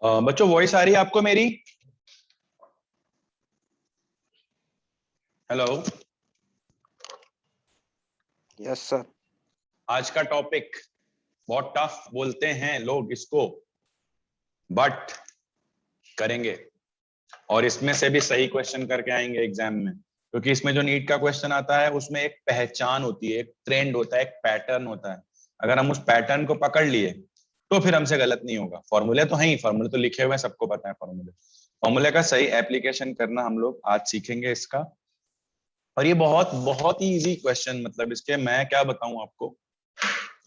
बच्चों वॉइस आ रही है आपको मेरी? हेलो। Yes sir. आज का टॉपिक बहुत टफ बोलते हैं लोग इसको, बट करेंगे और इसमें से भी सही क्वेश्चन करके आएंगे एग्जाम में, क्योंकि इसमें जो नीट का क्वेश्चन आता है उसमें एक पहचान होती है, एक ट्रेंड होता है, एक पैटर्न होता है। अगर हम उस पैटर्न को पकड़ लिए तो फिर हमसे गलत नहीं होगा। फॉर्मूले तो हैं ही, फॉर्मूले तो लिखे हुए हैं, सबको पता है फॉर्मूले। फॉर्मूले का सही एप्लीकेशन करना हम लोग आज सीखेंगे इसका। और ये बहुत बहुत ही इजी क्वेश्चन, मतलब इसके मैं क्या बताऊं आपको,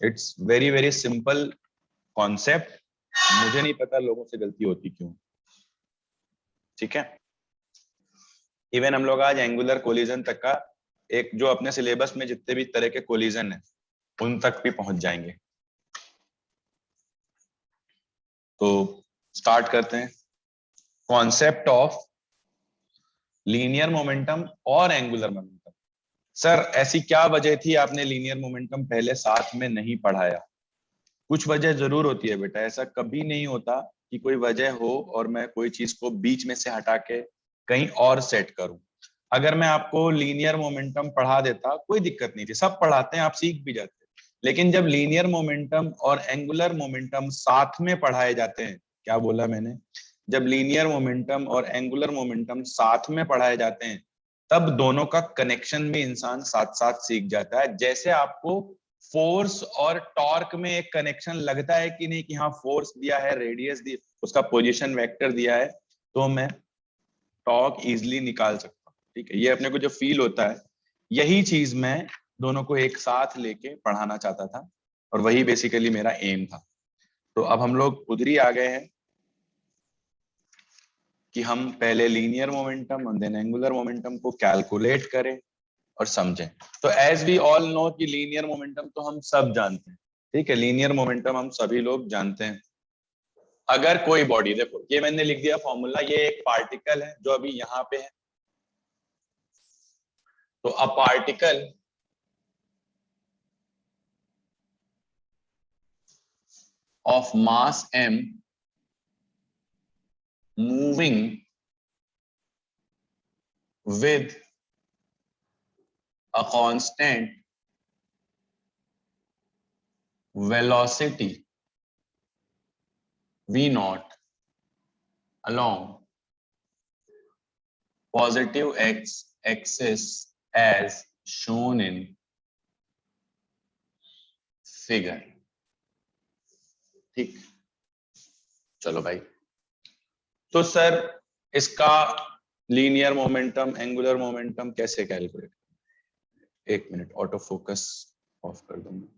it's very very simple concept. मुझे नहीं पता लोगों से गलती होती क्यों। ठीक है, इवन हम लोग आज एंगुलर कोलिजन तक का एक जो अपने सिलेबस में जितने भी तरह के कोलिजन है उन तक भी पहुंच जाएंगे। तो स्टार्ट करते हैं। कॉन्सेप्ट ऑफ लीनियर मोमेंटम और एंगुलर मोमेंटम। सर ऐसी क्या वजह थी आपने लीनियर मोमेंटम पहले साथ में नहीं पढ़ाया? कुछ वजह जरूर होती है बेटा, ऐसा कभी नहीं होता कि कोई वजह हो और मैं कोई चीज को बीच में से हटा के कहीं और सेट करूं। अगर मैं आपको लीनियर मोमेंटम पढ़ा देता कोई दिक्कत नहीं थी, सब पढ़ाते हैं, आप सीख भी जाते। लेकिन जब लीनियर मोमेंटम और एंगुलर मोमेंटम साथ में पढ़ाए जाते हैं, क्या बोला मैंने, जब लीनियर मोमेंटम और एंगुलर मोमेंटम साथ में पढ़ाए जाते हैं तब दोनों का कनेक्शन भी इंसान साथ साथ सीख जाता है। जैसे आपको फोर्स और टॉर्क में एक कनेक्शन लगता है कि नहीं, कि हाँ फोर्स दिया है, रेडियस दी, उसका पोजीशन वेक्टर दिया है, तो मैं टॉर्क इजिली निकाल सकता हूँ। ठीक है, ये अपने को जो फील होता है, यही चीज मैं दोनों को एक साथ लेके पढ़ाना चाहता था और वही बेसिकली मेरा एम था। तो अब हम लोग उधर ही आ गए हैं कि हम पहले लीनियर मोमेंटम और देन एंगुलर मोमेंटम को कैलकुलेट करें और समझें। तो एज वी ऑल नो कि लीनियर मोमेंटम तो हम सब जानते हैं। ठीक है, लीनियर मोमेंटम हम सभी लोग जानते हैं। अगर कोई बॉडी, देखो ये मैंने लिख दिया फॉर्मूला, ये एक पार्टिकल है जो अभी यहाँ पे है, तो a particle of mass m moving with a constant velocity v naught along positive x axis as shown in figure। ठीक, चलो भाई। तो सर इसका लीनियर मोमेंटम एंगुलर मोमेंटम कैसे कैलकुलेट? एक मिनट, ऑटो फोकस ऑफ कर दूंगा।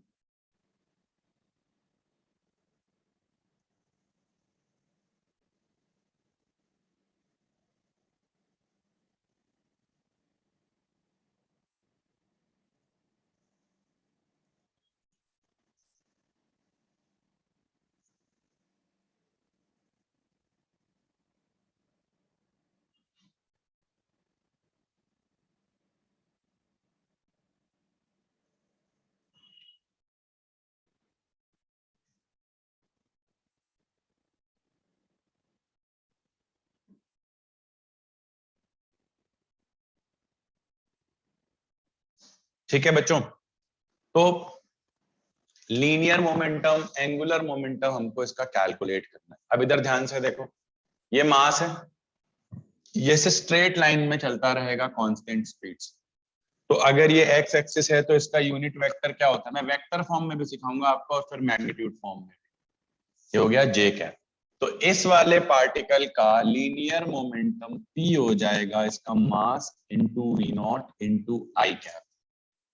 ठीक है बच्चों, तो लीनियर मोमेंटम एंगुलर मोमेंटम हमको इसका कैलकुलेट करना है। अब इधर ध्यान से देखो, ये मास है, ये से स्ट्रेट लाइन में चलता रहेगा कांस्टेंट स्पीड से। तो अगर ये एक्स एक्सिस है तो इसका यूनिट वेक्टर क्या होता है, मैं वेक्टर फॉर्म में भी सिखाऊंगा आपको और फिर मैग्नीट्यूड फॉर्म में। ये हो गया जे कैप। तो इस वाले पार्टिकल का लीनियर मोमेंटम p हो जाएगा इसका mass into v naught into i cap.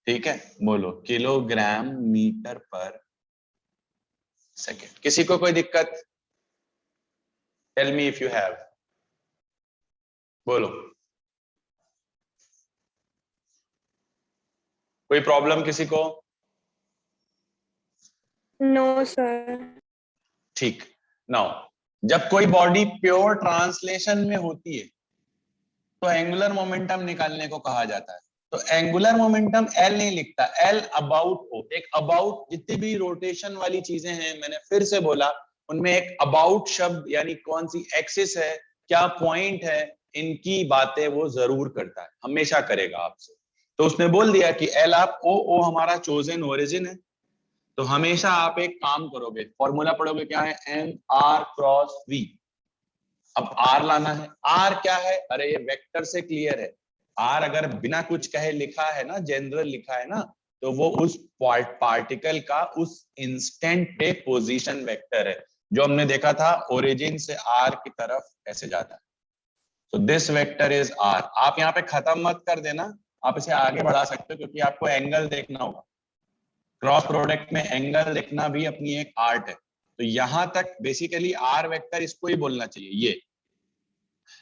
ठीक है, बोलो किलोग्राम मीटर पर सेकेंड। किसी को कोई दिक्कत? Tell me if you have, बोलो। कोई प्रॉब्लम किसी को? No sir. ठीक, नाउ जब कोई बॉडी प्योर ट्रांसलेशन में होती है तो एंगुलर मोमेंटम निकालने को कहा जाता है। तो एंगुलर मोमेंटम एल नहीं लिखता, एल अबाउट हो। एक अबाउट जितनी भी रोटेशन वाली चीजें हैं, मैंने फिर से बोला, उनमें एक अबाउट शब्द, यानी कौन सी एक्सिस है, क्या पॉइंट है, इनकी बातें वो जरूर करता है, हमेशा करेगा आपसे। तो उसने बोल दिया कि एल आप ओ हमारा चोजन ओरिजिन है, तो हमेशा आप एक काम करोगे, फॉर्मूला पढ़ोगे, क्या है, एम आर क्रॉस वी। अब आर लाना है, आर क्या है, अरे ये वेक्टर से क्लियर है, आर अगर बिना कुछ कहे लिखा है ना, जनरल लिखा है ना, तो वो उस पार्टिकल का उस इंस्टेंट पे पोजीशन वेक्टर है, जो हमने देखा था ओरिजिन से आर की तरफ ऐसे जाता है। तो दिस वेक्टर इज आर। आप यहाँ पे खत्म मत कर देना, आप इसे आगे बढ़ा सकते हो, क्योंकि आपको एंगल देखना होगा, क्रॉस प्रोडक्ट में एंगल देखना भी अपनी एक आर्ट है। तो यहां तक बेसिकली आर वेक्टर इसको ही बोलना चाहिए ये,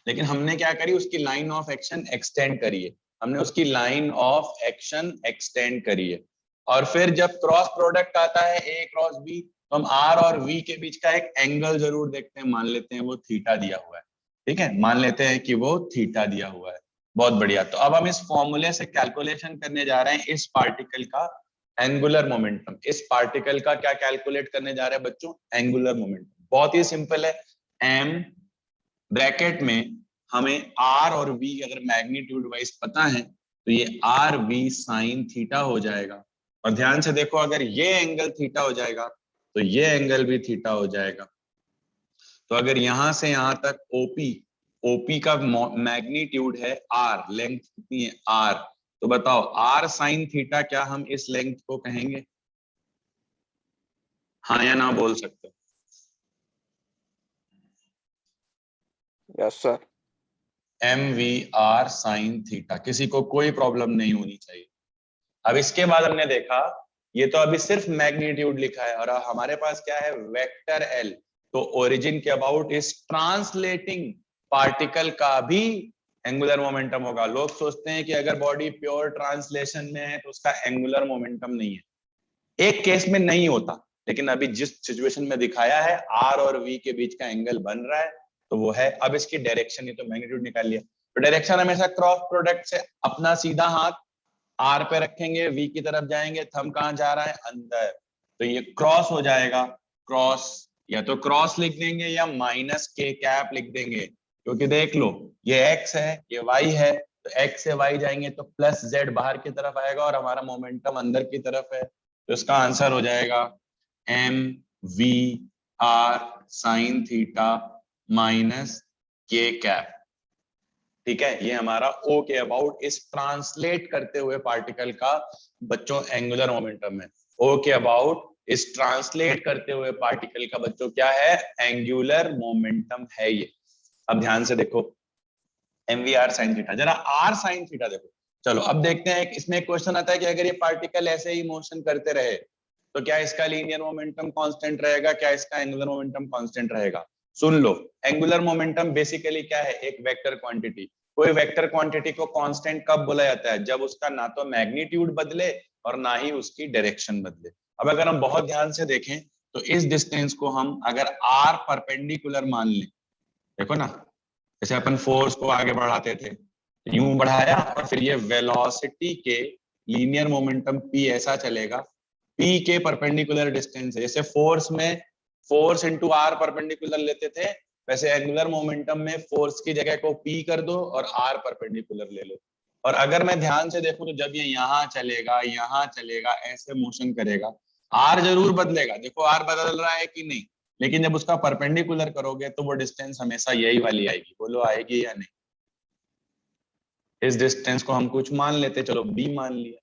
लेकिन हमने क्या करी, उसकी लाइन ऑफ एक्शन एक्सटेंड करी है, हमने उसकी लाइन ऑफ एक्शन एक्सटेंड करी है। और फिर जब क्रॉस प्रोडक्ट आता है ए क्रॉस बी, तो हम आर और वी के बीच का एक एंगल जरूर देखते हैं, मान लेते हैं वो थीटा दिया हुआ है, ठीक है, मान लेते हैं कि वो थीटा दिया हुआ है। बहुत बढ़िया। तो अब हम इस फॉर्मूले से कैलकुलेशन करने जा रहे हैं इस पार्टिकल का एंगुलर मोमेंटम। इस पार्टिकल का क्या कैलकुलेट करने जा रहे हैं बच्चों, एंगुलर मोमेंटम। बहुत ही सिंपल है, एम ब्रैकेट में हमें आर और वी अगर मैग्नीट्यूड वाइज पता है, तो ये आर वी साइन थीटा हो जाएगा। और ध्यान से देखो, अगर ये एंगल थीटा हो जाएगा तो ये एंगल भी थीटा हो जाएगा। तो अगर यहां से यहां तक ओपी, ओपी का मैग्नीट्यूड है आर, लेंथ कितनी है आर, तो बताओ आर साइन थीटा क्या हम इस लेंथ को कहेंगे, हाँ या ना बोल सकते हो? Yes sir. M v r sine theta, किसी को कोई प्रॉब्लम नहीं होनी चाहिए। अब इसके बाद हमने देखा, ये तो अभी सिर्फ मैग्नीट्यूड लिखा है, और हमारे पास क्या है, वेक्टर एल। तो ओरिजिन के अबाउट इस ट्रांसलेटिंग पार्टिकल का भी एंगुलर मोमेंटम होगा। लोग सोचते हैं कि अगर बॉडी प्योर ट्रांसलेशन में है तो उसका एंगुलर मोमेंटम नहीं है, एक केस में नहीं होता, लेकिन अभी जिस सिचुएशन में दिखाया है आर और वी के बीच का एंगल बन रहा है, तो वो है। अब इसकी डायरेक्शन, ये तो मैग्नीट्यूड निकाल लिया, तो डायरेक्शन हमेशा क्रॉस प्रोडक्ट से अपना सीधा हाथ आर पे रखेंगे, वी की तरफ जाएंगे, थंब कहां जा रहा है, अंदर, तो ये क्रॉस हो जाएगा। क्रॉस, या तो क्रॉस लिख देंगे या माइनस के कैप लिख देंगे, क्योंकि देख लो ये एक्स है ये वाई है, तो एक्स से वाई जाएंगे तो प्लस जेड बाहर की तरफ आएगा और हमारा मोमेंटम अंदर की तरफ है, तो इसका आंसर हो जाएगा m v r sine theta minus k cap. ठीक है, ये हमारा ओ के अबाउट इस ट्रांसलेट करते हुए पार्टिकल का बच्चों एंगुलर मोमेंटम है। ओ के अबाउट इस ट्रांसलेट करते हुए पार्टिकल का बच्चों क्या है, एंगुलर मोमेंटम है ये। अब ध्यान से देखो, m v r sine theta, जरा आर साइन थीटा देखो। चलो अब देखते हैं, इसमें क्वेश्चन आता है कि अगर ये पार्टिकल ऐसे ही मोशन करते रहे तो क्या इसका लीनियर मोमेंटम कांस्टेंट रहेगा, क्या इसका एंगुलर मोमेंटम कांस्टेंट रहेगा। सुन लो, एंगुलर मोमेंटम बेसिकली क्या है, एक वेक्टर क्वांटिटी। कोई वेक्टर क्वांटिटी को कांस्टेंट कब बोला जाता है, जब उसका ना तो मैग्नीट्यूड बदले और ना ही उसकी डायरेक्शन बदले। अब अगर हम बहुत ध्यान से देखें तो इस डिस्टेंस को हम अगर आर परपेंडिकुलर मान लें, देखो ना, जैसे अपन फोर्स को आगे बढ़ाते थे, यूं बढ़ाया और फिर ये वेलोसिटी के लीनियर मोमेंटम p ऐसा चलेगा, p के परपेंडिकुलर डिस्टेंस है, जैसे फोर्स में फोर्स इंटू आर परपेंडिकुलर लेते थे, वैसे एंगुलर मोमेंटम में फोर्स की जगह को p कर दो और r परपेंडिकुलर ले लो। और अगर मैं ध्यान से देखूं तो जब ये यहाँ चलेगा ऐसे मोशन करेगा, r जरूर बदलेगा, देखो r बदल रहा है कि नहीं, लेकिन जब उसका परपेंडिकुलर करोगे तो वो डिस्टेंस हमेशा यही वाली आएगी। बोलो आएगी या नहीं, इस डिस्टेंस को हम कुछ मान लेते, चलो b मान लिया,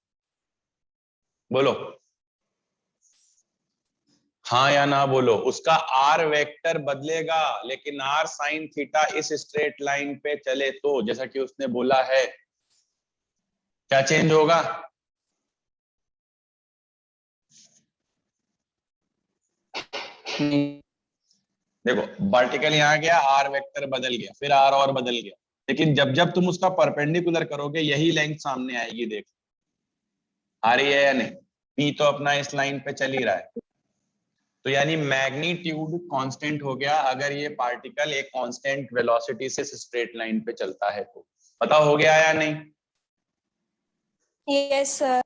बोलो हाँ या ना बोलो। उसका आर वेक्टर बदलेगा, लेकिन आर साइन थीटा इस स्ट्रेट लाइन पे चले तो, जैसा कि उसने बोला है, क्या चेंज होगा, देखो वर्टिकल यहाँ गया, आर वेक्टर बदल गया, फिर आर और बदल गया, लेकिन जब जब तुम उसका परपेंडिकुलर करोगे यही लेंथ सामने आएगी। देख आ रही है या नहीं, पी तो अपना इस लाइन पे चल ही रहा है, तो यानी मैग्नीट्यूड कांस्टेंट हो गया अगर ये पार्टिकल एक कांस्टेंट वेलोसिटी से स्ट्रेट लाइन पे चलता है तो। पता हो गया या नहीं? Yes sir.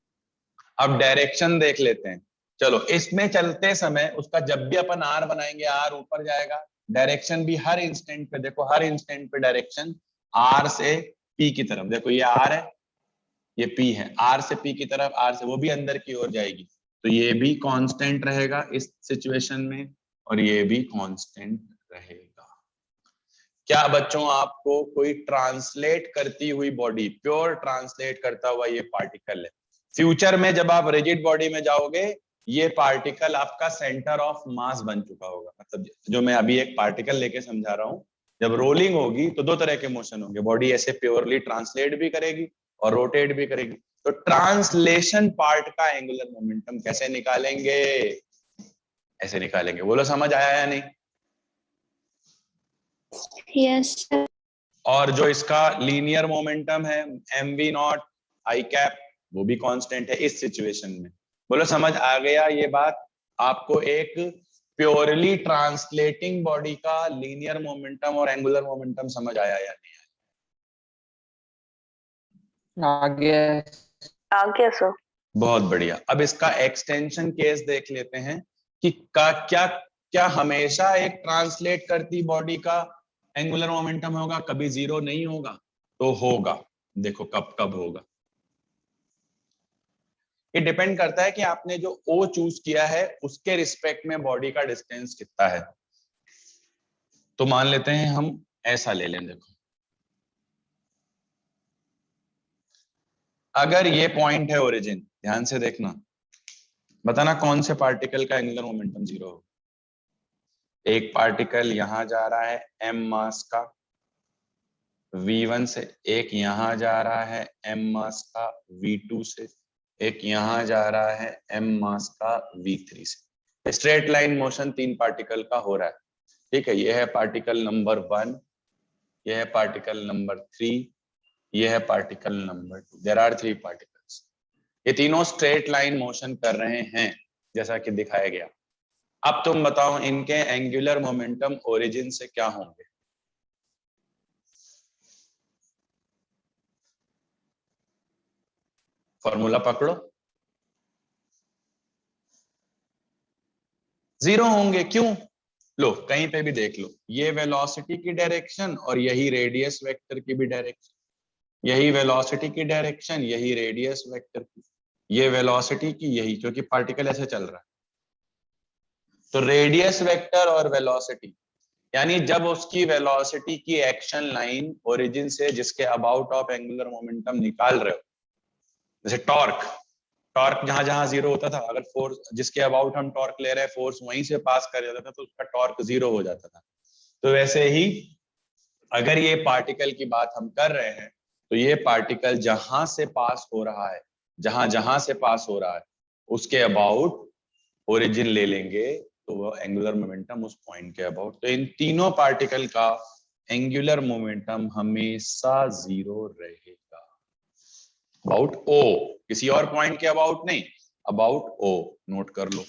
अब डायरेक्शन देख लेते हैं। चलो इसमें चलते समय उसका जब भी अपन आर बनाएंगे, आर ऊपर जाएगा, डायरेक्शन भी हर इंस्टेंट पे, देखो हर इंस्टेंट पे डायरेक्शन आर से पी की तरफ, देखो ये आर है, ये पी है, आर से पी की तरफ, आर से वो भी अंदर की ओर जाएगी, तो ये भी कांस्टेंट रहेगा इस सिचुएशन में, और ये भी कांस्टेंट रहेगा। क्या बच्चों आपको कोई ट्रांसलेट करती हुई बॉडी, प्योर ट्रांसलेट करता हुआ ये पार्टिकल है, फ्यूचर में जब आप रिजिड बॉडी में जाओगे ये पार्टिकल आपका सेंटर ऑफ मास बन चुका होगा, मतलब जो मैं अभी एक पार्टिकल लेके समझा रहा हूं, जब रोलिंग होगी तो दो तरह के मोशन होंगे, बॉडी ऐसे प्योरली ट्रांसलेट भी करेगी और रोटेट भी करेगी, तो ट्रांसलेशन पार्ट का एंगुलर मोमेंटम कैसे निकालेंगे, ऐसे निकालेंगे, बोलो समझ आया या नहीं? Yes sir. और जो इसका लीनियर मोमेंटम है m v naught i cap, वो भी कांस्टेंट है इस सिचुएशन में, बोलो समझ आ गया ये बात? आपको एक प्योरली ट्रांसलेटिंग बॉडी का लीनियर मोमेंटम और एंगुलर मोमेंटम समझ आया या नहीं आगे आगे सर। बहुत बढ़िया। अब इसका एक्सटेंशन केस देख लेते हैं कि का क्या क्या हमेशा एक ट्रांसलेट करती बॉडी का एंगुलर मोमेंटम होगा, कभी जीरो नहीं होगा? तो होगा, देखो कब कब होगा। ये डिपेंड करता है कि आपने जो ओ चूज किया है उसके रिस्पेक्ट में बॉडी का डिस्टेंस कितना है। तो मान लेते हैं हम ऐसा ले लें, देखो अगर ये पॉइंट है ओरिजिन, ध्यान से देखना, बताना कौन से पार्टिकल का एंगुलर मोमेंटम जीरो होगा। एक पार्टिकल यहां जा रहा है m मास का v1 से, एक यहां जा रहा है m मास का v2 से, एक यहां जा रहा है m मास का v3 से। स्ट्रेट लाइन मोशन तीन पार्टिकल का हो रहा है, ठीक है। यह है पार्टिकल नंबर 1, यह है पार्टिकल नंबर 3, यह है particle number 2। There are 3 particles, ये तीनों स्ट्रेट लाइन मोशन कर रहे हैं जैसा कि दिखाया गया। अब तुम बताओ इनके एंगुलर मोमेंटम ओरिजिन से क्या होंगे? फॉर्मूला पकड़ो, जीरो होंगे। क्यों? लो कहीं पे भी देख लो, ये वेलोसिटी की डायरेक्शन और यही रेडियस वेक्टर की भी डायरेक्शन, यही वेलोसिटी की डायरेक्शन, यही रेडियस वेक्टर की, ये वेलोसिटी की, यही, क्योंकि पार्टिकल ऐसे चल रहा है। तो रेडियस वेक्टर और वेलोसिटी, यानी जब उसकी वेलोसिटी की एक्शन लाइन ओरिजिन से जिसके अबाउट ऑफ एंगुलर मोमेंटम निकाल रहे हो, जैसे टॉर्क, टॉर्क जहां जहां जीरो होता था, अगर फोर्स जिसके अबाउट हम टॉर्क ले रहे हैं फोर्स वहीं से पास कर जाता था तो उसका टॉर्क जीरो हो जाता था। तो वैसे ही अगर ये पार्टिकल की बात हम कर रहे हैं तो ये पार्टिकल जहां से पास हो रहा है, जहां जहां से पास हो रहा है उसके अबाउट ओरिजिन ले लेंगे तो वो एंगुलर मोमेंटम उस पॉइंट के अबाउट, तो इन तीनों पार्टिकल का एंगुलर मोमेंटम हमेशा जीरो रहेगा अबाउट ओ, किसी और पॉइंट के अबाउट नहीं, अबाउट ओ, नोट कर लो।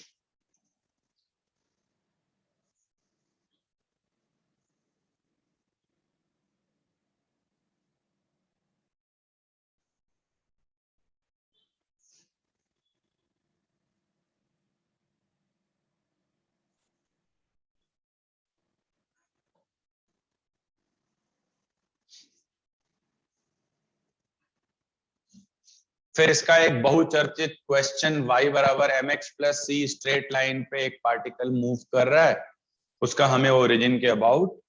फिर इसका एक बहुचर्चित क्वेश्चन, y बराबर mx प्लस सी स्ट्रेट लाइन पे एक पार्टिकल मूव कर रहा है, उसका हमें ओरिजिन के अबाउट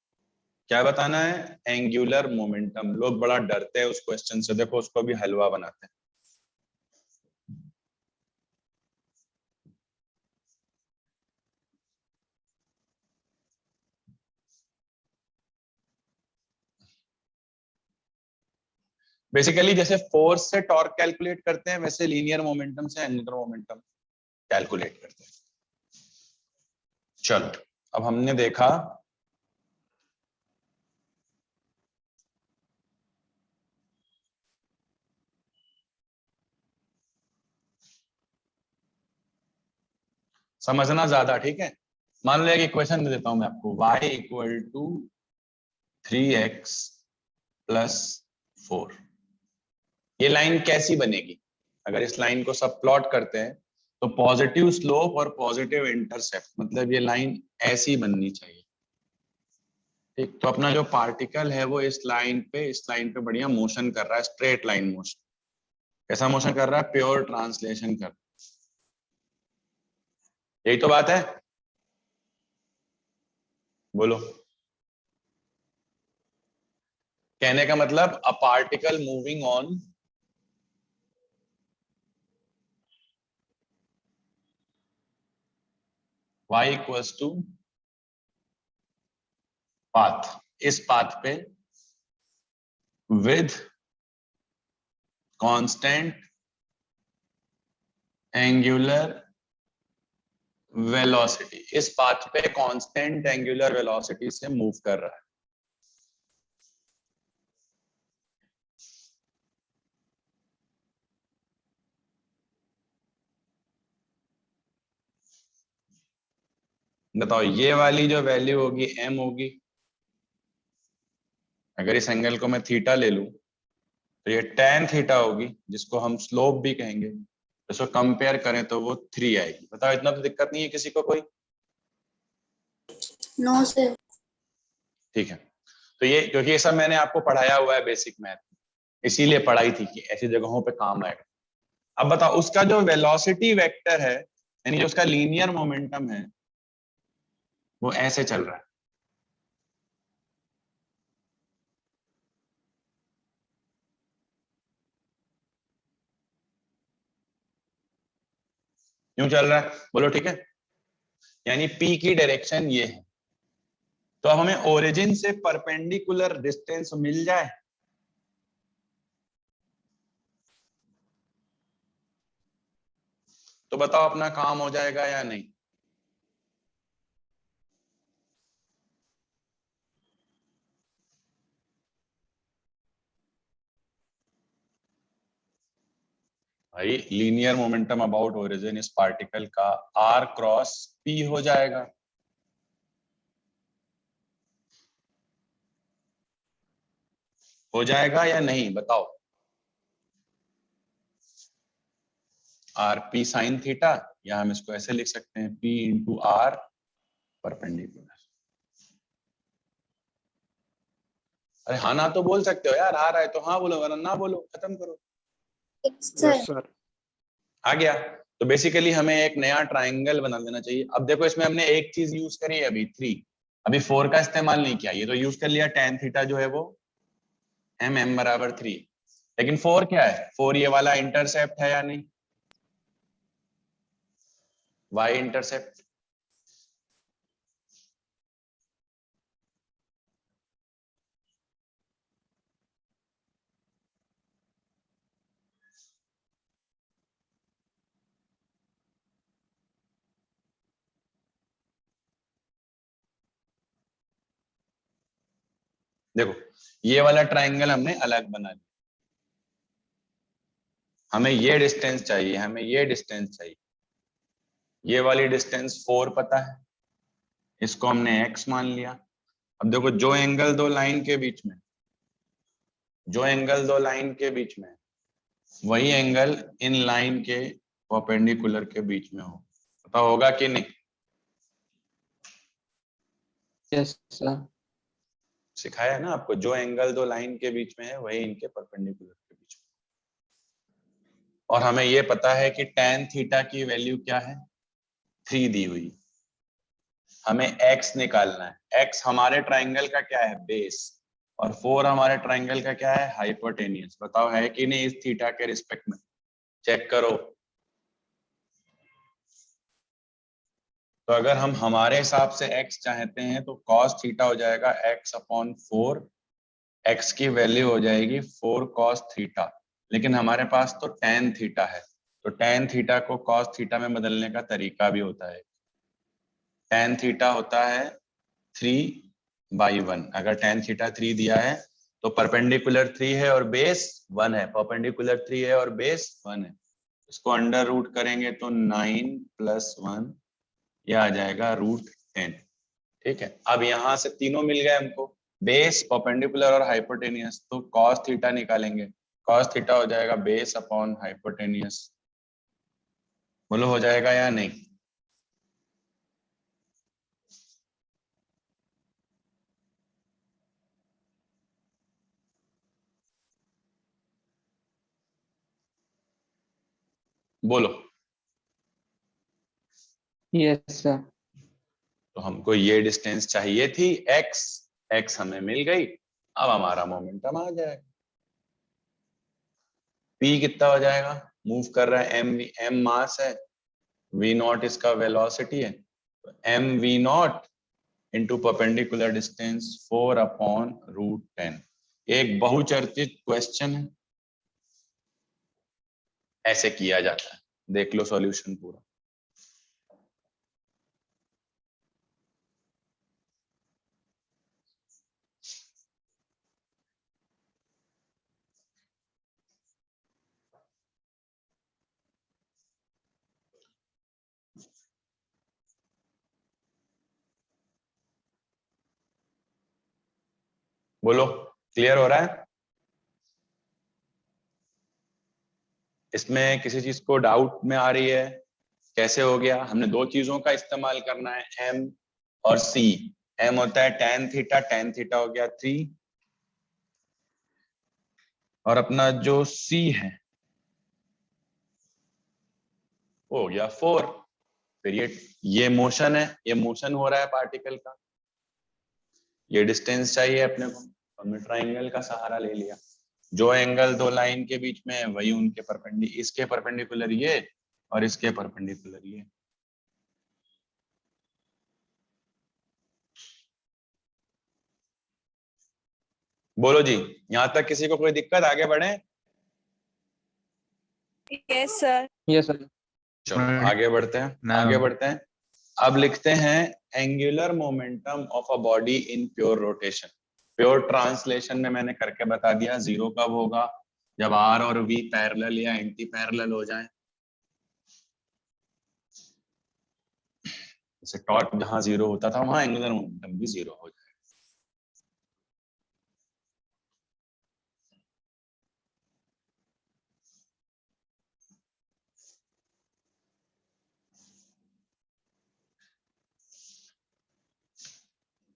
क्या बताना है? Angular momentum. लोग बड़ा डरते हैं उस क्वेश्चन से, देखो उसको भी हलवा बनाते हैं। बेसिकली जैसे फोर्स से टॉर्क कैलकुलेट करते हैं वैसे लीनियर मोमेंटम से एंगुलर मोमेंटम कैलकुलेट करते हैं। चलो अब हमने देखा समझना ज्यादा, ठीक है। मान लो एक इक्वेशन दे देता हूं मैं आपको, y equal to 3x plus 4। ये लाइन कैसी बनेगी? अगर इस लाइन को सब प्लॉट करते हैं तो पॉजिटिव स्लोप और पॉजिटिव इंटरसेप्ट, मतलब ये लाइन ऐसी बननी चाहिए। ठीक, तो अपना जो पार्टिकल है वो इस लाइन पे बढ़िया मोशन कर रहा है, स्ट्रेट लाइन मोशन। कैसा मोशन कर रहा है? प्योर ट्रांसलेशन कर रहा है। यही तो बात है, बोलो। कहने का मतलब a particle moving on y equals to path, इस पाथ पे विद कांस्टेंट एंगुलर वेलोसिटी, इस पाथ पे कांस्टेंट एंगुलर वेलोसिटी से मूव कर रहा है। बताओ, ये वाली जो वैल्यू होगी m होगी, अगर इस एंगल को मैं थीटा ले लूं तो ये tan थीटा होगी, जिसको हम स्लोप भी कहेंगे। इसको कंपेयर करें तो वो 3 आएगी। बताओ, इतना तो दिक्कत नहीं है किसी को कोई? No sir. ठीक है, तो ये क्योंकि ये सब मैंने आपको पढ़ाया हुआ है बेसिक मैथ, इसीलिए पढ़ाई थी कि ऐसी जगहों पे काम आएगा। अब बताओ, उसका जो वेलोसिटी वेक्टर है, यानी जो उसका लीनियर मोमेंटम है, वो ऐसे चल रहा है। क्यों चल रहा है बोलो? ठीक है, यानी P की डायरेक्शन ये है। तो अब हमें ओरिजिन से परपेंडिकुलर डिस्टेंस मिल जाए तो बताओ अपना काम हो जाएगा या नहीं? भाई, लीनियर मोमेंटम अबाउट ओरिजिन इस पार्टिकल का r क्रॉस p हो जाएगा। हो जाएगा या नहीं बताओ? आर पी साइन थीटा, या हम इसको ऐसे लिख सकते हैं p इंटू आर परपेंडिकुलर। अरे हाँ ना तो बोल सकते हो यार, आ रहा है तो हाँ बोलो, वरना ना बोलो, खत्म करो। Yes sir. आ गया? तो बेसिकली हमें एक नया ट्राइंगल बना देना चाहिए। अब देखो, इसमें हमने एक चीज यूज करी है अभी 3, अभी 4 का इस्तेमाल नहीं किया। ये तो यूज कर लिया tan थीटा जो है वो m बराबर 3, लेकिन 4 क्या है? 4 ये वाला इंटरसेप्ट है या नहीं? y intercept. देखो, ये वाला ट्राइंगल हमने अलग बना लिया। हमें ये डिस्टेंस चाहिए, हमें ये डिस्टेंस चाहिए। ये वाली डिस्टेंस 4 पता है, इसको हमने x मान लिया। अब देखो, जो एंगल दो लाइन के बीच में, जो एंगल दो लाइन के बीच में, वही एंगल इन लाइन के परपेंडिकुलर के बीच में हो। पता होगा कि नहीं? Yes sir. सिखाया है ना आपको, जो एंगल दो लाइन के बीच में है वही इनके परपेंडिकुलर के बीच में। और हमें ये पता है कि tan थीटा की वैल्यू क्या है? 3 दी हुई। हमें x निकालना है। x हमारे ट्राइंगल का क्या है? बेस। और 4 हमारे ट्राइंगल का क्या है? हाइपोटेनियस। बताओ है कि नहीं इस थीटा के रिस्पेक्ट में? चेक करो। तो अगर हम हमारे हिसाब से x चाहते हैं तो cos थीटा हो जाएगा x अपॉन 4, x की वैल्यू हो जाएगी 4 cos थीटा। लेकिन हमारे पास तो tan थीटा है, तो tan थीटा को cos थीटा में बदलने का तरीका भी होता है। tan थीटा होता है 3/1। अगर tan थीटा 3 दिया है तो परपेंडिकुलर 3 है और बेस 1 है, परपेंडिकुलर 3 है और बेस 1 है। इसको अंडर रूट करेंगे तो 9 + 1, यह आ जाएगा √10। ठीक है, अब यहां से तीनों मिल गए हमको, बेस, परपेंडिकुलर और हाइपोटेनियस। तो cos थीटा निकालेंगे, cos थीटा हो जाएगा बेस अपॉन हाइपोटेनियस, बोलो हो जाएगा या नहीं? बोलो। Yes sir. तो हमको ये डिस्टेंस चाहिए थी x, x हमें मिल गई। अब हमारा मोमेंटम आ जाएगा। p कितना हो जाएगा? मूव कर रहा है m, m मास है, v नॉट इसका वेलोसिटी है, तो m v not into perpendicular distance 4/√10। एक बहुचर्चित क्वेश्चन है, ऐसे किया जाता है। देख लो सॉल्यूशन पूरा। बोलो, क्लियर हो रहा है? इसमें किसी चीज को डाउट में आ रही है? कैसे हो गया? हमने दो चीजों का इस्तेमाल करना है, m और c। m होता है tan थीटा, tan थीटा हो गया 3, और अपना जो c है वो हो गया 4। फिर ये मोशन है, ये मोशन हो रहा है पार्टिकल का, ये डिस्टेंस चाहिए अपने को, हमने ट्राइंगल का सहारा ले लिया। जो एंगल दो लाइन के बीच में है वही उनके परपेंडिकुलर, इसके परपेंडिकुलर ये और इसके परपेंडिकुलर ये। बोलो जी, यहां तक किसी को कोई दिक्कत? आगे बढ़े? Yes sir. Yes sir. चलो आगे बढ़ते हैं, आगे बढ़ते हैं। अब लिखते हैं angular momentum of a body in pure rotation. Pure translation में मैंने करके बता दिया, जीरो कब होगा? जब r और v पैरेलल या एंटी पैरेलल हो जाएं। जैसे टॉर्क जहां जीरो होता था वहां एंगुलर मोमेंटम भी जीरो हो जाए।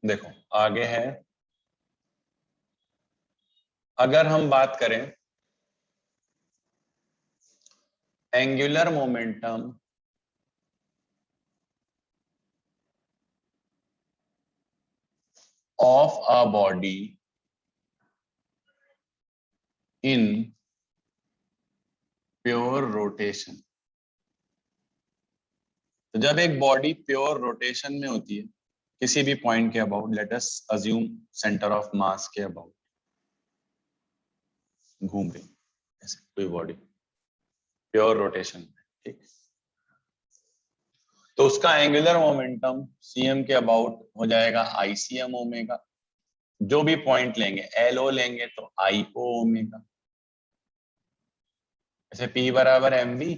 देखो आगे है, अगर हम बात करें angular momentum of a body in pure rotation, तो जब एक बॉडी प्योर रोटेशन में होती है किसी भी पॉइंट के about, let us assume centre of mass के अबाउट घूम रही, ऐसे कोई बॉडी प्योर रोटेशन में, ठीक, तो उसका एंगुलर मोमेंटम cm के अबाउट हो जाएगा ICM ओमेगा। जो भी पॉइंट लेंगे, LO लेंगे तो IO ओमेगा, ऐसे P बराबर mv।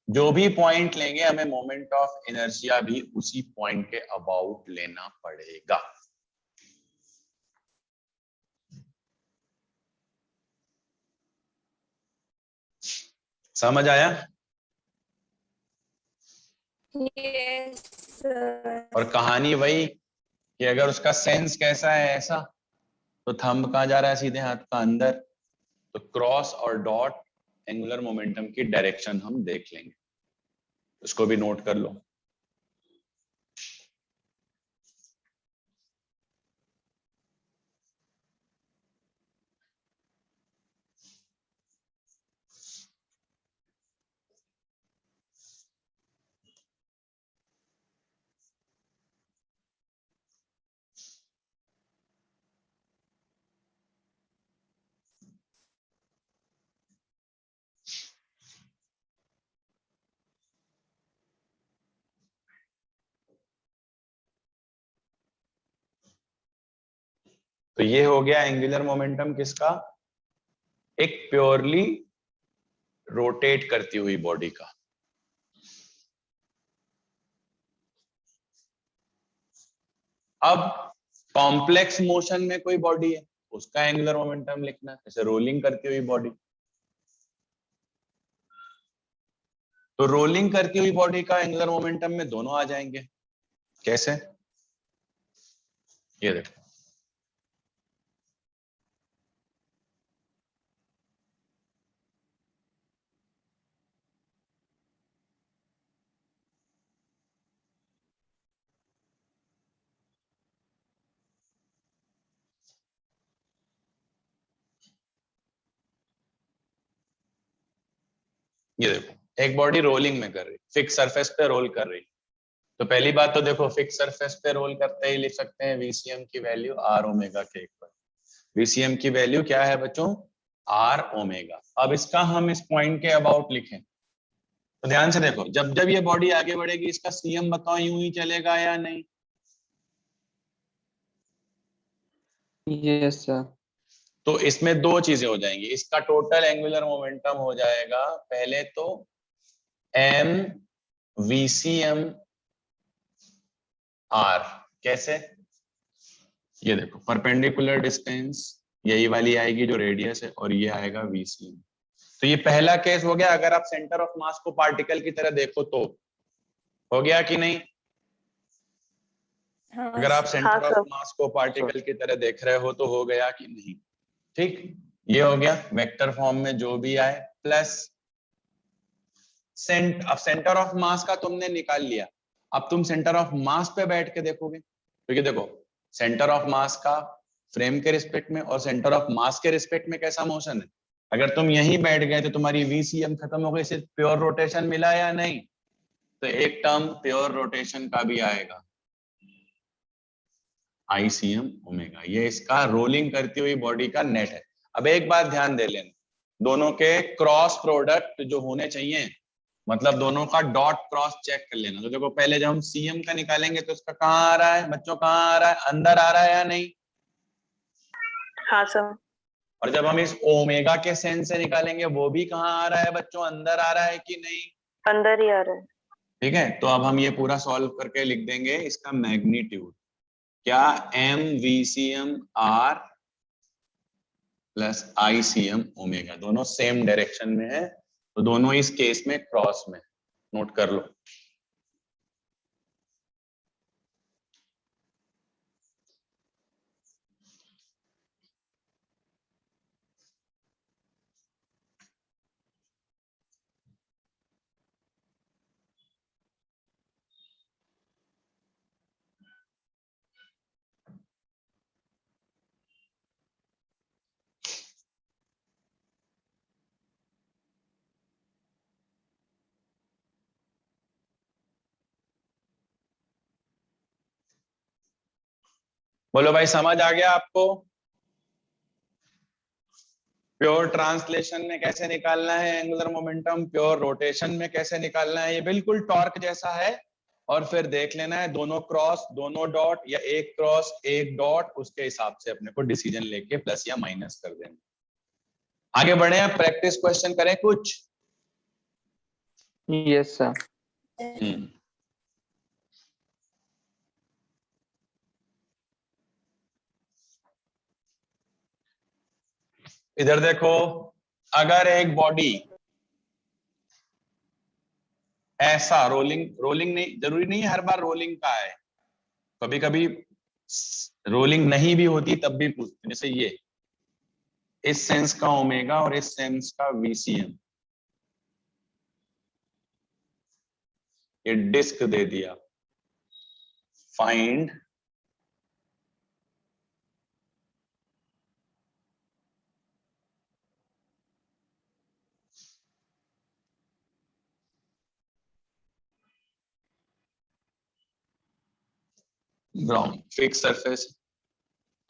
जो भी पॉइंट लेंगे हमें मोमेंट ऑफ इनर्शिया भी उसी पॉइंट के अबाउट लेना पड़ेगा। समझ आया? Yes sir. और कहानी वही कि अगर उसका सेंस कैसा है, ऐसा, तो थंब कहाँ जा रहा है? सीधे हाथ का अंदर। तो क्रॉस और डॉट एंगुलर मोमेंटम की डायरेक्शन हम देख लेंगे, उसको भी नोट कर लो। तो ये हो गया एंगुलर मोमेंटम किसका? एक प्योरली रोटेट करती हुई बॉडी का। अब कॉम्प्लेक्स मोशन में कोई बॉडी है, उसका एंगुलर मोमेंटम लिखना है, जैसे रोलिंग करती हुई बॉडी। तो रोलिंग करती हुई बॉडी का एंगुलर मोमेंटम में दोनों आ जाएंगे। कैसे? ये देखो, ये देखो एक बॉडी रोलिंग में कर रही, फिक्स सरफेस पे रोल कर रही। तो पहली बात तो देखो, फिक्स सरफेस पे रोल करते ही लिख सकते हैं वीसीएम की वैल्यू आर ओमेगा के इक्वल। वीसीएम की वैल्यू क्या है बच्चों? R omega. अब इसका हम इस पॉइंट के अबाउट लिखें तो ध्यान से देखो, जब जब ये बॉडी आगे बढ़ेगी इसका सीएम बताओ यूं ही चलेगा या नहीं? Yes, sir. तो इसमें दो चीजें हो जाएंगी, इसका टोटल एंगुलर मोमेंटम हो जाएगा पहले तो एम वीसीएम आर। कैसे? ये देखो, परपेंडिकुलर डिस्टेंस यही वाली आएगी जो रेडियस है, और ये आएगा वीसीएम। तो ये पहला केस हो गया। अगर आप सेंटर ऑफ मास को पार्टिकल की तरह देखो तो हो गया कि नहीं? हाँ अगर आप सेंटर ऑफ sir. मास को पार्टिकल की तरह देख रहे हो तो हो गया कि नहीं? ठीक, ये हो गया वेक्टर फॉर्म में जो भी आए, प्लस अब सेंटर ऑफ मास का तुमने निकाल लिया, अब तुम सेंटर ऑफ मास पे बैठ के देखोगे, क्योंकि देखो सेंटर ऑफ मास का फ्रेम के रिस्पेक्ट में और सेंटर ऑफ मास के रिस्पेक्ट में कैसा मोशन है। अगर तुम यहीं बैठ गए तो तुम्हारी वीसीएम खत्म हो गई, सिर्फ प्योर रोटेशन मिला या नहीं? तो एक टर्म प्योर रोटेशन का भी आएगा, आईसीएम ओमेगा। ये इसका रोलिंग करती हुई बॉडी का नेट है। अब एक बात ध्यान दे लेना, दोनों के क्रॉस प्रोडक्ट जो होने चाहिए, मतलब दोनों का डॉट क्रॉस चेक कर लेना। तो देखो पहले जब हम सीएम का निकालेंगे तो उसका कहाँ आ रहा है बच्चों, कहाँ आ रहा है? अंदर आ रहा है या नहीं? हाँ सर. और जब हम इस ओमेगा के सेंस से निकालेंगे वो भी कहाँ आ रहा है बच्चों, अंदर आ रहा है कि नहीं? अंदर ही आ रहा है. ठीक है, तो अब हम ये पूरा सॉल्व करके लिख देंगे इसका मैग्नीट्यूड क्या, M VCM R plus ICM omega, दोनों सेम डायरेक्शन में है तो दोनों इस केस में क्रॉस में, नोट कर लो। बोलो भाई, समझ आ गया आपको? प्योर ट्रांसलेशन में कैसे निकालना है एंगुलर मोमेंटम, प्योर रोटेशन में कैसे निकालना है, ये बिल्कुल टॉर्क जैसा है। और फिर देख लेना है दोनों क्रॉस दोनों डॉट या एक क्रॉस एक डॉट, उसके हिसाब से अपने को डिसीजन लेके प्लस या माइनस कर देना। आगे बढ़े, प्रैक्टिस क्वेश्चन करें कुछ। Yes, sir. इधर देखो, अगर एक बॉडी ऐसा रोलिंग नहीं, जरूरी नहीं हर बार रोलिंग का है, कभी कभी रोलिंग नहीं भी होती तब भी पूछते, जैसे ये इस सेंस का ओमेगा और इस सेंस का वीसीएम, ये डिस्क दे दिया, फाइंड ग्राउंड फिक्स सरफेस।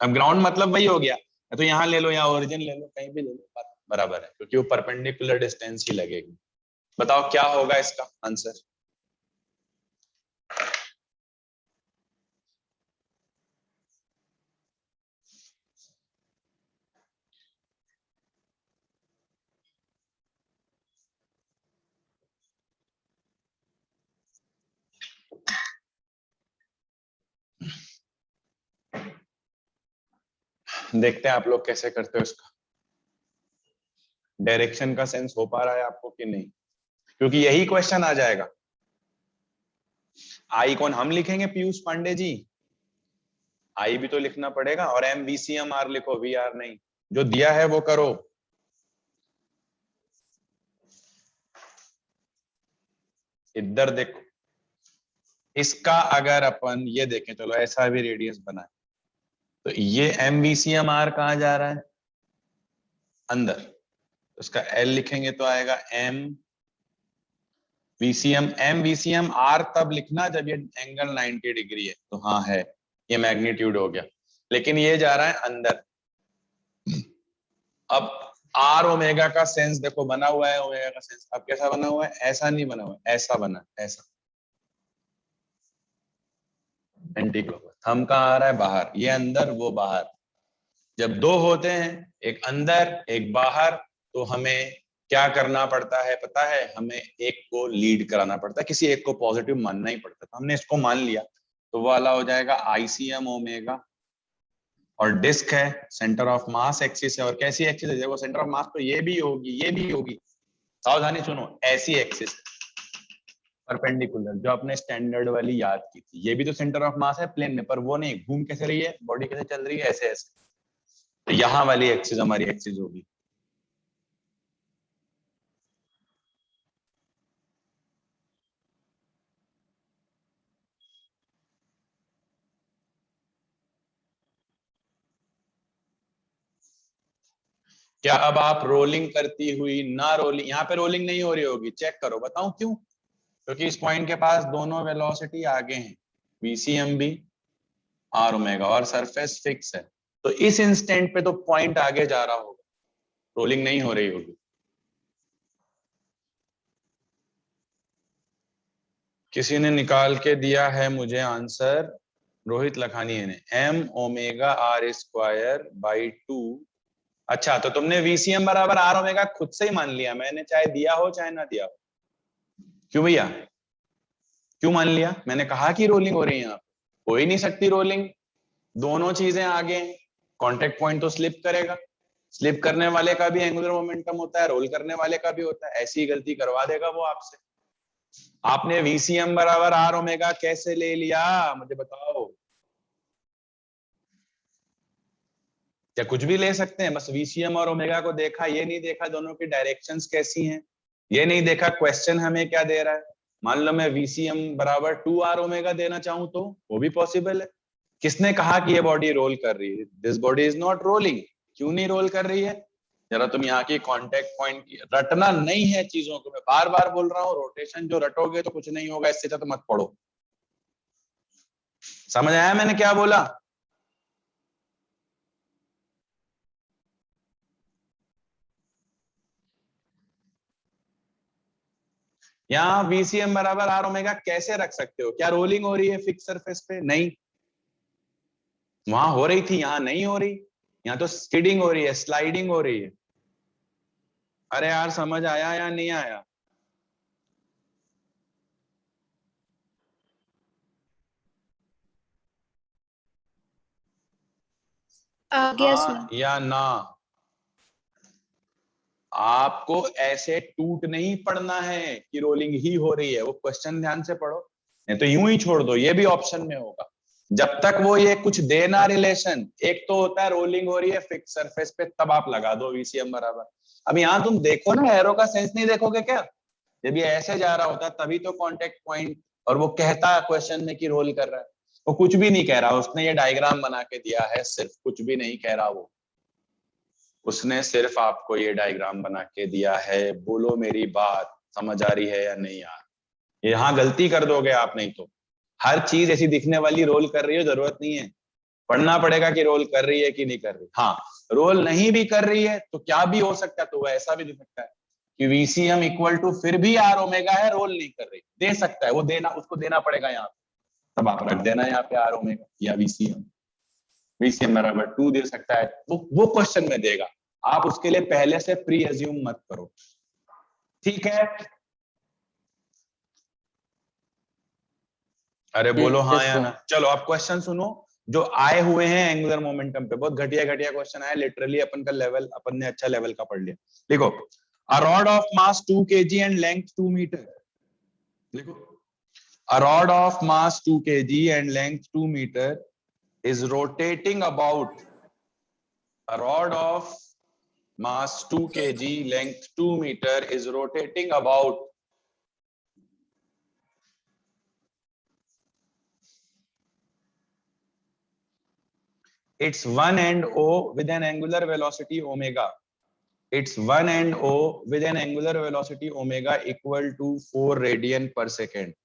अब ग्राउंड मतलब वही हो गया, तो यहां ले लो या ओरिजिन ले लो, कहीं भी ले लो, बात बराबर है क्योंकि वो परपेंडिकुलर डिस्टेंस ही लगेगी। बताओ क्या होगा इसका आंसर? देखते हैं आप लोग कैसे करते हो इसका, डायरेक्शन का सेंस हो पा रहा है आपको कि नहीं? क्योंकि यही क्वेश्चन आ जाएगा। आई कौन हम लिखेंगे पीयूष पांडे जी, आई भी तो लिखना पड़ेगा, और एम वीसीएम आर लिखो, वी आर नहीं, जो दिया है वो करो। इधर देखो, इसका अगर अपन ये देखें, चलो ऐसा भी रेडियस बनाए, तो ये एम वीसीएम आर कहां जा रहा है, अंदर, तो इसका एल लिखेंगे तो आएगा M VCM. M VCM R तब लिखना जब ये एंगल 90 डिग्री है, तो हाँ है, ये मैग्नीट्यूड हो गया, लेकिन ये जा रहा है अंदर। अब आर ओमेगा का सेंस देखो बना हुआ है, ओमेगा का सेंस अब कैसा बना हुआ है, ऐसा नहीं बना हुआ है, ऐसा बना, ऐसा एंटीक्लॉकवाइज। थंब कहाँ आ रहा है, बाहर, ये अंदर वो बाहर। जब दो होते हैं, एक अंदर एक बाहर, तो हमें क्या करना पड़ता है पता है, हमें एक को लीड कराना पड़ता है, किसी एक को पॉजिटिव मानना ही पड़ता है। तो हमने इसको मान लिया, तो वो वाला हो जाएगा आईसीएम ओमेगा, और डिस्क है, सेंटर ऑफ मास एक्सिस है, और कैसी एक्सिस है, देखो सेंटर ऑफ मास तो ये भी होगी, ये भी होगी, सावधानी सुनो, ऐसी एक्सिस परपेंडिकुलर, जो आपने स्टैंडर्ड वाली याद की थी। ये भी तो सेंटर ऑफ मास है प्लेन में, पर वो नहीं, घूम कैसे रही है, बॉडी कैसे चल रही है, ऐसे ऐसे, तो यहाँ वाली एक्सिस हमारी एक्सिस होगी। क्या अब आप रोलिंग करती हुई, ना रोलिंग, यहाँ पे रोलिंग नहीं हो रही होगी, चेक करो, बताऊं क्यों, क्योंकि इस पॉइंट के पास दोनों वेलोसिटी आगे हैं, वीसीएम भी आर ओमेगा, और सरफेस फिक्स है, तो इस इंस्टेंट पे तो पॉइंट आगे जा रहा होगा, रोलिंग नहीं हो रही होगी। किसी ने निकाल के दिया है मुझे आंसर, रोहित लखानी ने, M omega R square by 2। अच्छा, तो तुमने वीसीएम बराबर आर ओमेगा खुद से ही मान लिया, मैंने चाहे दिया हो चाहे ना दिया हो। क्यों भैया, क्यों मान लिया, मैंने कहा कि रोलिंग हो रही है, यहाँ हो ही नहीं सकती रोलिंग, दोनों चीजें आगे हैं, कॉन्टेक्ट पॉइंट तो स्लिप करेगा, स्लिप करने वाले का भी एंगुलर मोमेंटम होता है, रोल करने वाले का भी होता है, ऐसी गलती करवा देगा वो आपसे। आपने वीसीएम बराबर आर ओमेगा कैसे ले लिया, मुझे बताओ, क्या कुछ भी ले सकते हैं, बस वीसीएम और ओमेगा को देखा, ये नहीं देखा दोनों की डायरेक्शंस कैसी हैं, ये नहीं देखा क्वेश्चन हमें क्या दे रहा है। मान लो मैं वीसीएम बराबर 2 आर ओमेगा देना चाहूं तो वो भी पॉसिबल है। किसने कहा कि ये बॉडी रोल कर रही है, this body is not rolling, क्यों नहीं रोल कर रही है, जरा तुम यहाँ की कॉन्टेक्ट पॉइंट की, रटना नहीं है चीजों को, मैं बार बार बोल रहा हूँ, रोटेशन जो रटोगे तो कुछ नहीं होगा, इससे तो मत पढ़ो। समझ आया मैंने क्या बोला, यहाँ वीसीएम बराबर आर ओमेगा कैसे रख सकते हो, क्या रोलिंग हो रही है फिक्स सरफेस पे, नहीं, वहां हो रही थी, यहाँ नहीं हो रही, यहाँ तो स्किडिंग हो रही है, स्लाइडिंग हो रही है। अरे यार समझ आया या नहीं आया, आ गया सर। हाँ या ना, आपको ऐसे टूट नहीं पड़ना है कि रोलिंग ही हो रही है, वो क्वेश्चन ध्यान से पढ़ो, नहीं तो यूं ही छोड़ दो, ये भी ऑप्शन में होगा, जब तक वो ये कुछ देना रिलेशन, एक तो होता है रोलिंग हो रही है फिक्स सरफेस पे, तब आप लगा दो वीसीएम बराबर। अब यहाँ तुम देखो ना, एरो का सेंस नहीं देखोगे क्या, जब ये ऐसे जा रहा होता तभी तो कांटेक्ट पॉइंट, और वो कहता क्वेश्चन में कि रोल कर रहा है, वो कुछ भी नहीं कह रहा, उसने ये डायग्राम बना के दिया है, सिर्फ कुछ भी नहीं कह रहा वो, उसने सिर्फ आपको ये डायग्राम बना के दिया है। बोलो मेरी बात समझ आ रही है या नहीं यार, यहाँ गलती कर दोगे आप, नहीं तो हर चीज ऐसी दिखने वाली रोल कर रही है, जरूरत नहीं है, पढ़ना पड़ेगा कि रोल कर रही है कि नहीं कर रही। हाँ, रोल नहीं भी कर रही है तो क्या भी हो सकता है, तो वो ऐसा भी दे सकता है कि वीसीएम इक्वल टू फिर भी आर ओमेगा है, रोल नहीं कर रही, दे सकता है वो, देना उसको देना पड़ेगा यहाँ, तब आप रख देना यहाँ पे आर ओमेगा या वीसीएम, वीसीएम बराबर 2 दे सकता है, वो क्वेश्चन में देगा, आप उसके लिए पहले से प्री एज्यूम मत करो, ठीक है। अरे बोलो हाँ या ना, चलो अब क्वेश्चन सुनो जो आए हुए हैं एंगुलर मोमेंटम पे, बहुत घटिया घटिया क्वेश्चन आया लिटरली, अपन का लेवल, अपन ने अच्छा लेवल का पढ़ लिया। देखो A rod of mass 2 kg and length 2 meter. देखो, a rod of mass 2 kg and length 2 meter is rotating about. A rod of mass 2 kg, length 2 meter is rotating about. Its one end O with an angular velocity omega. Its one end O with an angular velocity omega equal to 4 radian per second.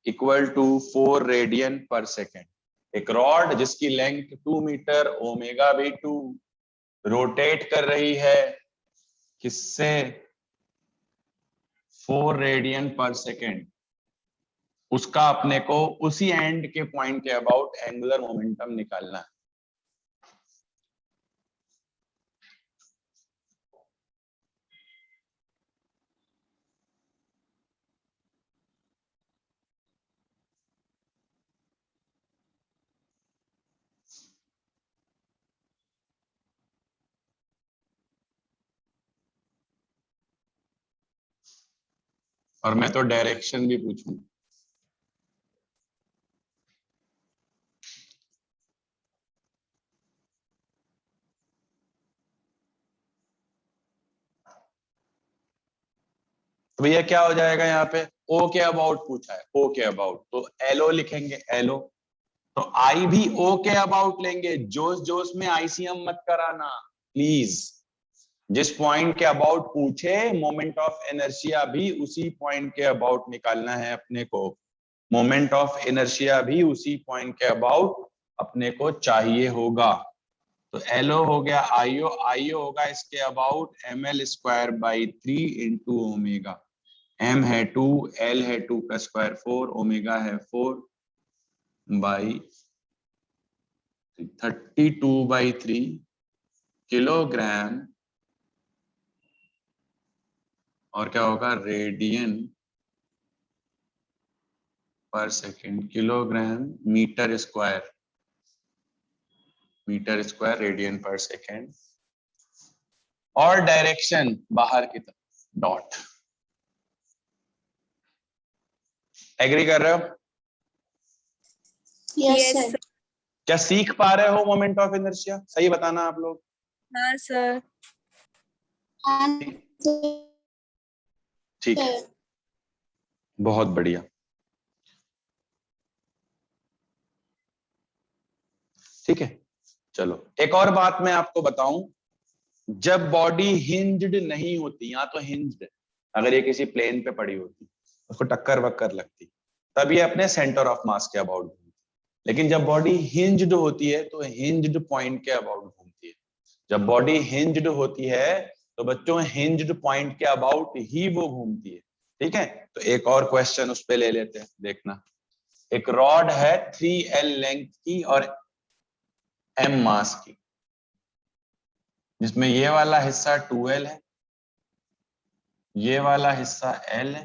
Equal to 4 radian per second. एक rod जिसकी length 2 metre omega भी 2 rotate कर रही है किससे? 4 radian per second. उसका अपने को उसी एंड के पॉइंट के अबाउट एंगुलर मोमेंटम निकालना है। और मैं तो डायरेक्शन भी पूछूंगा। तो भैया क्या हो जाएगा यहाँ पे? ओ के अबाउट पूछा है, ओ के अबाउट, तो एलओ लिखेंगे, एलओ। तो आई भी ओ के अबाउट लेंगे। जोश जोश में आईसीएम मत कराना प्लीज। जिस पॉइंट के अबाउट पूछे मोमेंट ऑफ इनर्शिया भी उसी पॉइंट के अबाउट निकालना है अपने को। मोमेंट ऑफ इनर्शिया भी उसी पॉइंट के अबाउट अपने को चाहिए होगा। तो एलओ हो गया आईओ, आईओ होगा इसके about ml square by 3 into omega. m है 2, l है 2 का स्क्वायर 4, ओमेगा है 4 बाई 32/3 किलोग्राम, और क्या होगा? Radian per second. Kilogram metre square, metre square radian per second. और डायरेक्शन बाहर की तरफ डॉट। एग्री कर रहे हो? Yes sir. क्या सीख पा रहे हो मोमेंट ऑफ इनर्शिया? सही बताना आप लोग। हाँ सर। ठीक है, बहुत बढ़िया। ठीक है, चलो एक और बात मैं आपको बताऊं। जब बॉडी हिंज्ड नहीं होती, या तो हिंज्ड, अगर ये किसी प्लेन पे पड़ी होती, उसको टक्कर वक्कर लगती, तब ये अपने सेंटर ऑफ मास के अबाउट घूमती। लेकिन जब बॉडी हिंज्ड होती है तो हिंज्ड पॉइंट के अबाउट घूमती है। जब बॉडी हिंज्ड होती है तो बच्चों हिंज्ड पॉइंट के अबाउट ही वो घूमती है। ठीक है, तो एक और क्वेश्चन उस पे ले लेते हैं, देखना। एक रॉड है 3L लेंथ की और M मास की, जिसमें ये वाला हिस्सा 2L है, ये वाला हिस्सा L है,